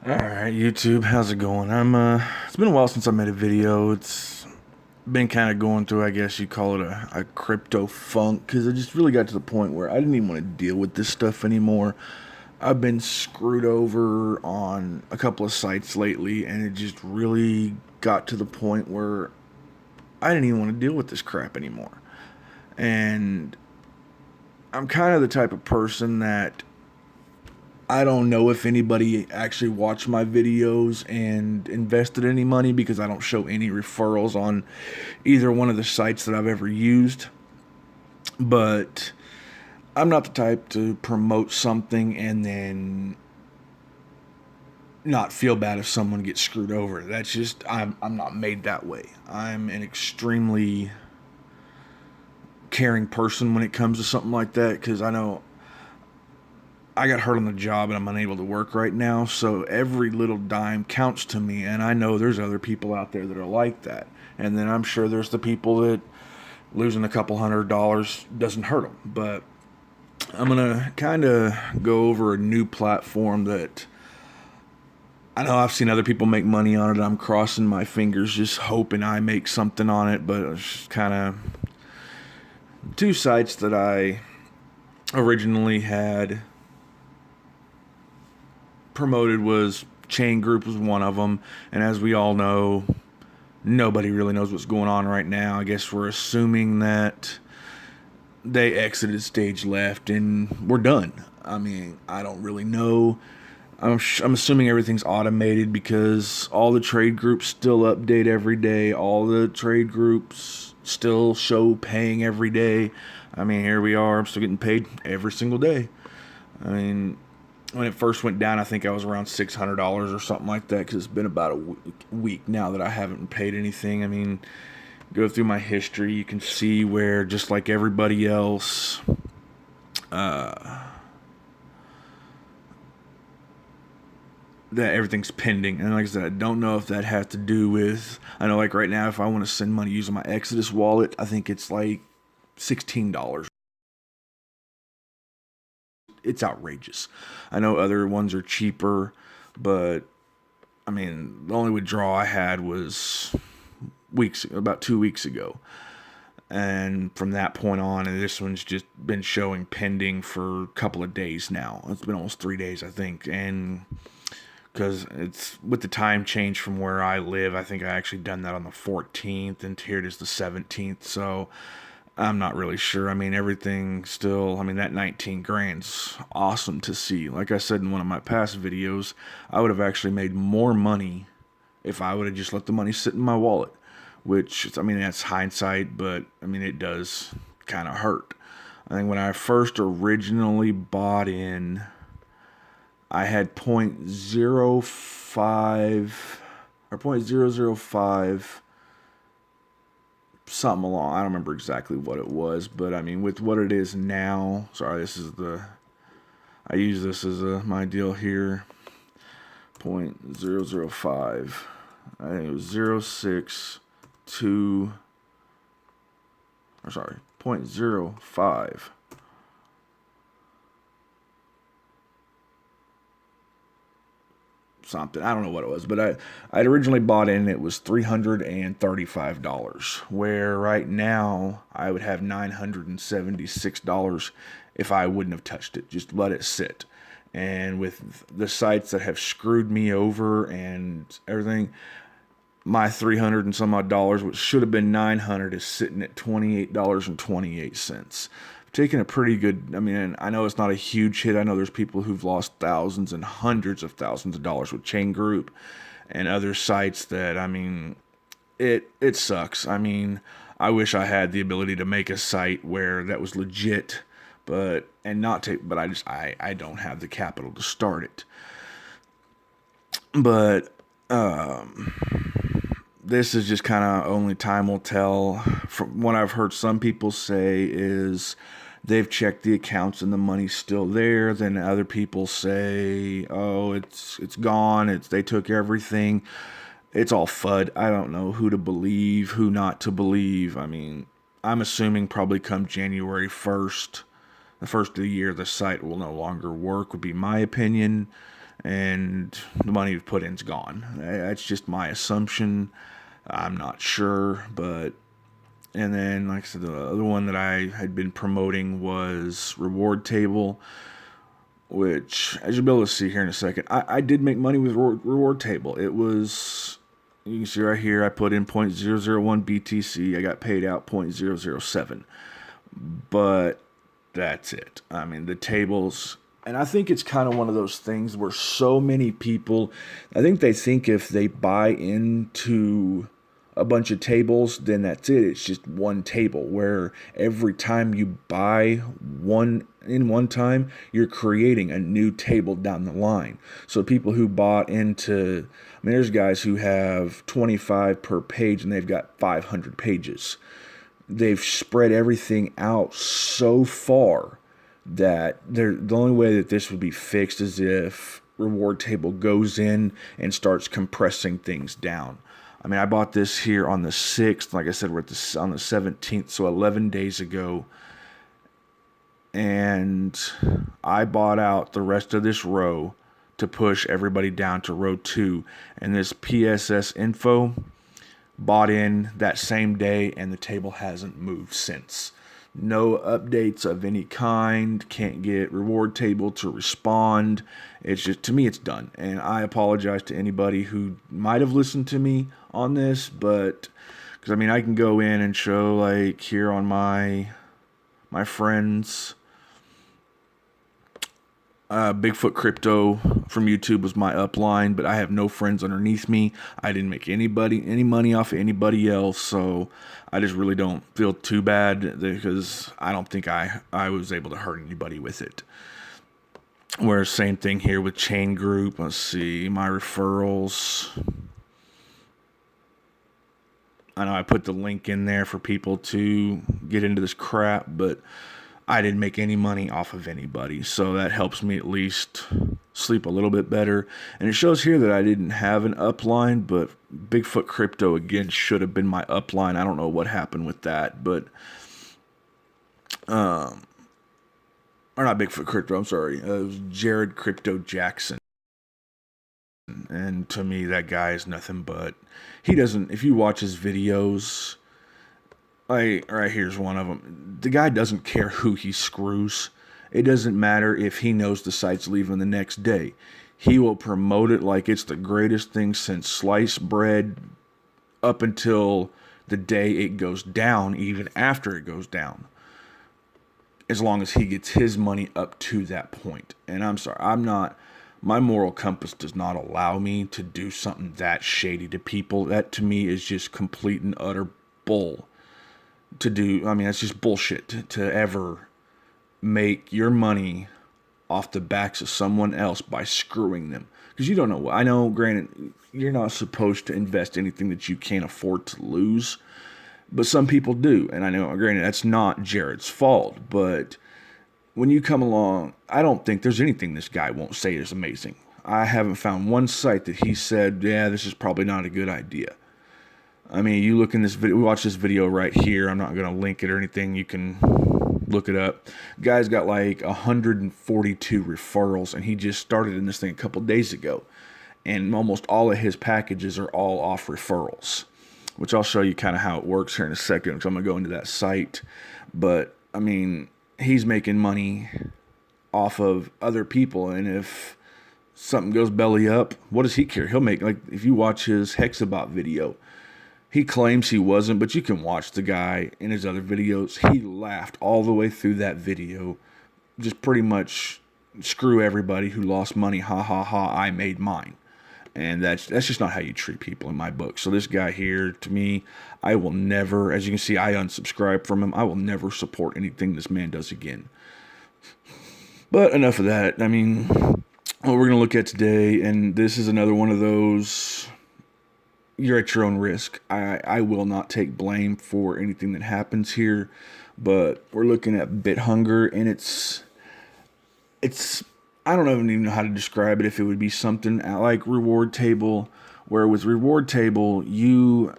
Alright, YouTube, how's it going? It's been a while since I made a video. It's been kind of going through, I guess you call it a crypto funk, because it just really got to the point where I didn't even want to deal with this stuff anymore. I've been screwed over on a couple of sites lately, and it just really got to the point where I didn't even want to deal with this crap anymore. And I'm kind of the type of person that I don't know if anybody actually watched my videos and invested any money because I don't show any referrals on either one of the sites that I've ever used. But I'm not the type to promote something and then not feel bad if someone gets screwed over. That's just I'm not made that way. I'm an extremely caring person when it comes to something like that because I know I got hurt on the job and I'm unable to work right now, so every little dime counts to me, and I know there's other people out there that are like that. And then I'm sure there's the people that losing a couple $100 doesn't hurt them. But I'm going to kind of go over a new platform that I know I've seen other people make money on it. I'm crossing my fingers just hoping I make something on it, but it's kind of two sites that I originally had promoted was chain group was one of them, and as we all know, nobody really knows what's going on right now. I guess we're assuming that they exited stage left and we're done. I mean, I don't really know. I'm assuming everything's automated because all the trade groups still update every day. All the trade groups still show paying every day. I mean, here we are. I'm still getting paid every single day. I mean, when it first went down, I think I was around $600 or something like that because it's been about a week now that I haven't paid anything. I mean, go through my history, you can see where, just like everybody else, that everything's pending. And like I said, I don't know if that has to do with, I know like right now, if I want to send money using my Exodus wallet, I think it's like $16. It's outrageous. I know other ones are cheaper, but I mean, the only withdrawal I had was about 2 weeks ago. And from that point on, and this one's just been showing pending for a couple of days now. It's been almost 3 days, I think. And because it's with the time change from where I live, I think I actually done that on the 14th, and here it is the 17th. So I'm not really sure. I mean, everything still, I mean, that 19 grand's awesome to see. Like I said in one of my past videos, I would have actually made more money if I would have just let the money sit in my wallet, which, I mean, that's hindsight, but I mean, it does kind of hurt. I think when I first originally bought in, I had point zero 0.05 or point zero zero 0.005 something along. I don't remember exactly what it was, but I mean, with what it is now, sorry, I use this as my deal here. 0.005. I think it was 0.062, or sorry, 0.05. Something, I don't know what it was, but I'd originally bought in, it was $335, where right now I would have $976 if I wouldn't have touched it, just let it sit. And with the sites that have screwed me over and everything, my 300 and some odd dollars, which should have been 900, is sitting at $28.28. Taking a pretty good, I mean, I know it's not a huge hit. I know there's people who've lost thousands and hundreds of thousands of dollars with Chain Group and other sites that, I mean, it sucks. I mean, I wish I had the ability to make a site where that was legit, but and not take, but I don't have the capital to start it. But this is just kind of only time will tell. From what I've heard some people say is they've checked the accounts and the money's still there. Then other people say, "Oh, it's gone. They took everything." It's all FUD. I don't know who to believe, who not to believe. I mean, I'm assuming probably come January 1st, the first of the year, the site will no longer work, would be my opinion. and the money you've put in's gone. That's just my assumption. I'm not sure, but and then like I said, the other one that I had been promoting was Reward Table, which, as you'll be able to see here in a second, I did make money with Reward Table. It was, you can see right here, I put in 0.001 BTC. I got paid out 0.007. But that's it. I mean, the tables, and I think it's kind of one of those things where so many people, I think they think if they buy into a bunch of tables, then that's it. It's just one table, where every time you buy one in one time, you're creating a new table down the line. So people who bought into, I mean, there's guys who have 25 per page and they've got 500 pages. They've spread everything out so far that the only way that this would be fixed is if Reward Table goes in and starts compressing things down. I mean, I bought this here on the 6th. Like I said, we're on the 17th, so 11 days ago. And I bought out the rest of this row to push everybody down to row 2. And this PSS info bought in that same day, and the table hasn't moved since. No updates of any kind. Can't get Reward Table to respond. It's just, to me, it's done. And I apologize to anybody who might have listened to me on this, but because I mean, I can go in and show, like here on my friends. Bigfoot Crypto from YouTube was my upline, but I have no friends underneath me. I didn't make any money off of anybody else, so I just really don't feel too bad because I don't think I was able to hurt anybody with it. Whereas same thing here with Chain Group. Let's see, my referrals. I know I put the link in there for people to get into this crap, but I didn't make any money off of anybody, so that helps me at least sleep a little bit better. And it shows here that I didn't have an upline, but Bigfoot Crypto, again, should have been my upline. I don't know what happened with that, but or not Bigfoot Crypto, I'm sorry. It was Jared Crypto Jackson. And to me, that guy is nothing but, he doesn't, if you watch his videos, right here's one of them. The guy doesn't care who he screws. It doesn't matter if he knows the site's leaving the next day. He will promote it like it's the greatest thing since sliced bread up until the day it goes down, even after it goes down. As long as he gets his money up to that point. And I'm sorry, my moral compass does not allow me to do something that shady to people. That to me is just complete and utter bull. To do, I mean, that's just bullshit to ever make your money off the backs of someone else by screwing them. Because you don't know. I know, granted, you're not supposed to invest anything that you can't afford to lose. But some people do. And I know, granted, that's not Jared's fault. But when you come along, I don't think there's anything this guy won't say is amazing. I haven't found one site that he said, yeah, this is probably not a good idea. I mean, you look in this video, we watch this video right here. I'm not going to link it or anything. You can look it up. Guy's got like 142 referrals, and he just started in this thing a couple days ago. And almost all of his packages are all off referrals, which I'll show you kind of how it works here in a second, because I'm going to go into that site. But, I mean, he's making money off of other people, and if something goes belly up, what does he care? He'll make, like, if you watch his Hexabot video, he claims he wasn't, but you can watch the guy in his other videos. He laughed all the way through that video. Just pretty much screw everybody who lost money. Ha, ha, ha, I made mine. And that's just not how you treat people in my book. So this guy here, to me, I will never, as you can see, I unsubscribe from him. I will never support anything this man does again. But enough of that. I mean, what we're going to look at today, and this is another one of those, you're at your own risk. I will not take blame for anything that happens here, but we're looking at BitHunger, and it's I don't even know how to describe it. If it would be something like Reward Table, where with Reward Table you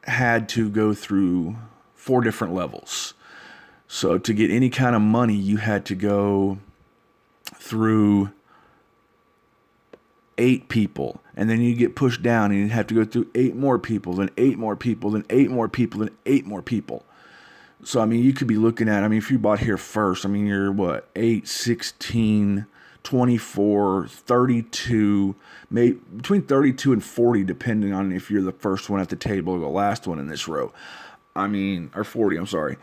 had to go through 4 different levels. So to get any kind of money, you had to go through 8 people, and then you get pushed down and you have to go through 8 more people, then 8 more people, then 8 more people, then 8 more people. So, I mean, you could be looking at, I mean, if you bought here first, I mean, you're what, 8, 16, 24, 32, maybe between 32 and 40, depending on if you're the first one at the table or the last one in this row. I mean, or 40, I'm sorry.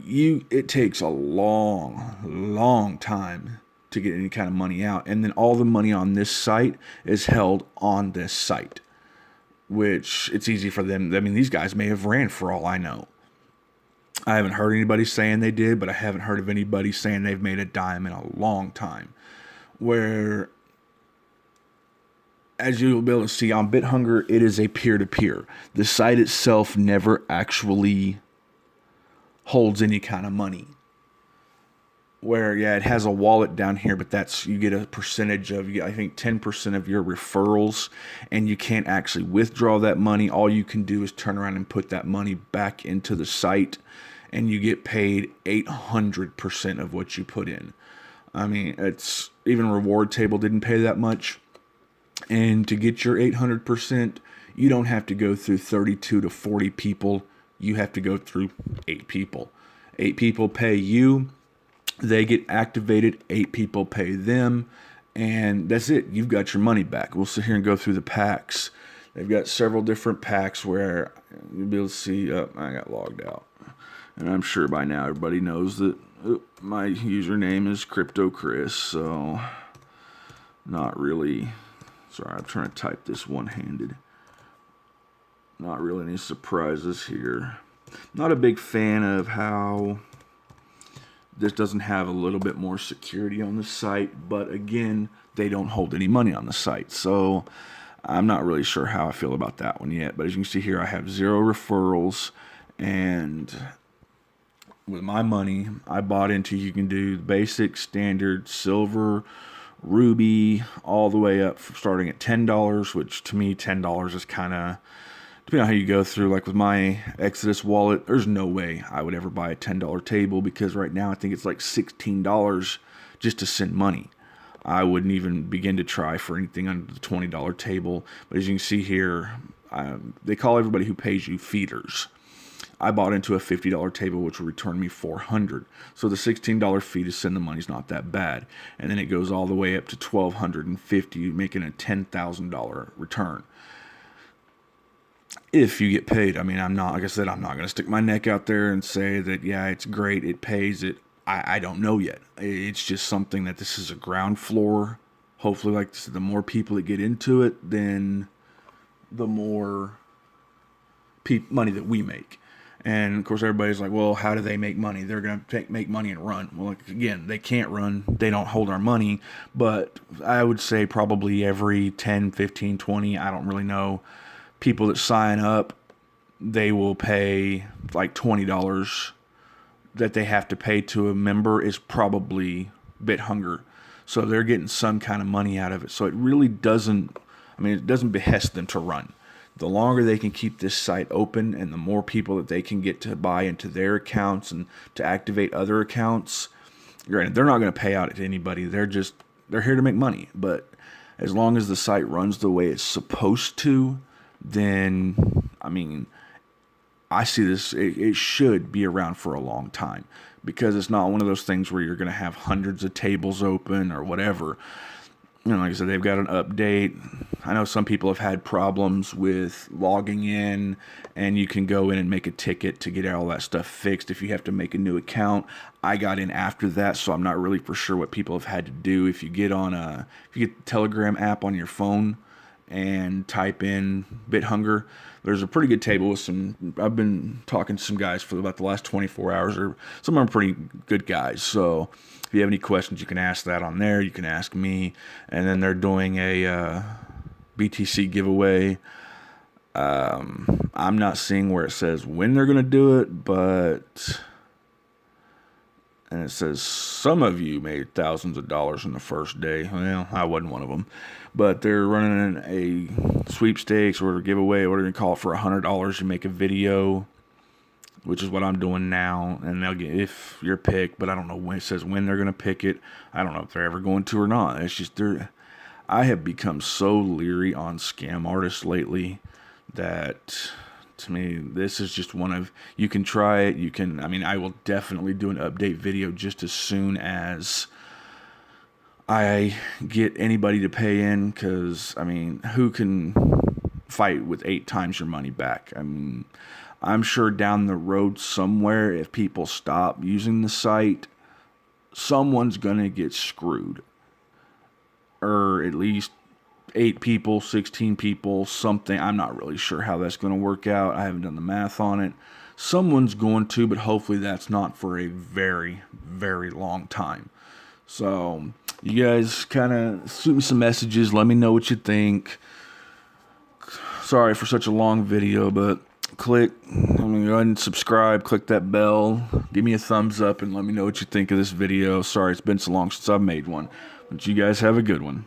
It takes a long time to get any kind of money out. And then all the money on this site is held on this site, which it's easy for them. I mean, these guys may have ran for all I know. I haven't heard anybody saying they did, but I haven't heard of anybody saying they've made a dime in a long time. Where, as you'll be able to see on BitHunger, it is a peer-to-peer. The site itself never actually holds any kind of money. Where, yeah, it has a wallet down here, but you get a percentage of, I think 10% of your referrals, and you can't actually withdraw that money. All you can do is turn around and put that money back into the site, and you get paid 800% of what you put in. I mean, even Reward Table didn't pay that much. And to get your 800%, you don't have to go through 32 to 40 people. You have to go through 8 people. 8 people pay you. They get activated, 8 people pay them, and that's it. You've got your money back. We'll sit here and go through the packs. They've got several different packs where you'll be able to see, I got logged out. And I'm sure by now everybody knows that my username is CryptoChris, so not really, sorry, I'm trying to type this one-handed. Not really any surprises here. Not a big fan of how this doesn't have a little bit more security on the site, but again, they don't hold any money on the site. So I'm not really sure how I feel about that one yet. But as you can see here, I have 0 referrals, and with my money, I bought into, you can do basic, standard, silver, ruby, all the way up starting at $10, which to me, $10 is kind of, depending on how you go through, like with my Exodus wallet, there's no way I would ever buy a $10 table, because right now I think it's like $16 just to send money. I wouldn't even begin to try for anything under the $20 table. But as you can see here, they call everybody who pays you feeders. I bought into a $50 table, which will return me $400. So the $16 fee to send the money is not that bad. And then it goes all the way up to $1,250, making a $10,000 return. If you get paid. I mean, I'm not, like I said, I'm not going to stick my neck out there and say that, yeah, it's great, it pays it. I don't know yet. It's just something that this is a ground floor. Hopefully, like this, the more people that get into it, then the more money that we make. And of course, everybody's like, well, how do they make money? They're going to make money and run. Well, like, again, they can't run. They don't hold our money. But I would say probably every 10, 15, 20, I don't really know, people that sign up, they will pay like $20 that they have to pay to a member is probably BitHunger. So they're getting some kind of money out of it. So it really doesn't, I mean, it doesn't behest them to run. The longer they can keep this site open and the more people that they can get to buy into their accounts and to activate other accounts, granted, they're not going to pay out to anybody. They're here to make money. But as long as the site runs the way it's supposed to, then, I mean, I see this, it should be around for a long time, because it's not one of those things where you're going to have hundreds of tables open or whatever. You know, like I said, they've got an update. I know some people have had problems with logging in, and you can go in and make a ticket to get all that stuff fixed if you have to make a new account. I got in after that, so I'm not really for sure what people have had to do. If you get the Telegram app on your phone and type in BitHunger, there's a pretty good table with some, I've been talking to some guys for about the last 24 hours, or some of them are pretty good guys. So if you have any questions, you can ask that on there. You can ask me. And then they're doing a BTC giveaway. I'm not seeing where it says when they're going to do it, but, and it says some of you made thousands of dollars in the first day. Well, I wasn't one of them. But they're running a sweepstakes or a giveaway, whatever you call it, for $100. You make a video, which is what I'm doing now, and they'll get, if you're picked, but I don't know when it says when they're going to pick it. I don't know if they're ever going to or not. It's just, I have become so leery on scam artists lately that, to me, this is just one of, you can try it. You can, I mean, I will definitely do an update video just as soon as I get anybody to pay in, because, I mean, who can fight with 8 times your money back? I mean, I'm sure down the road somewhere, if people stop using the site, someone's gonna get screwed. Or at least 8 people, 16 people, something. I'm not really sure how that's going to work out. I haven't done the math on it. Someone's going to, but hopefully that's not for a very, very long time. So, you guys kind of shoot me some messages. Let me know what you think. Sorry for such a long video, but go ahead and subscribe, click that bell, give me a thumbs up, and let me know what you think of this video. Sorry it's been so long since I've made one, but you guys have a good one.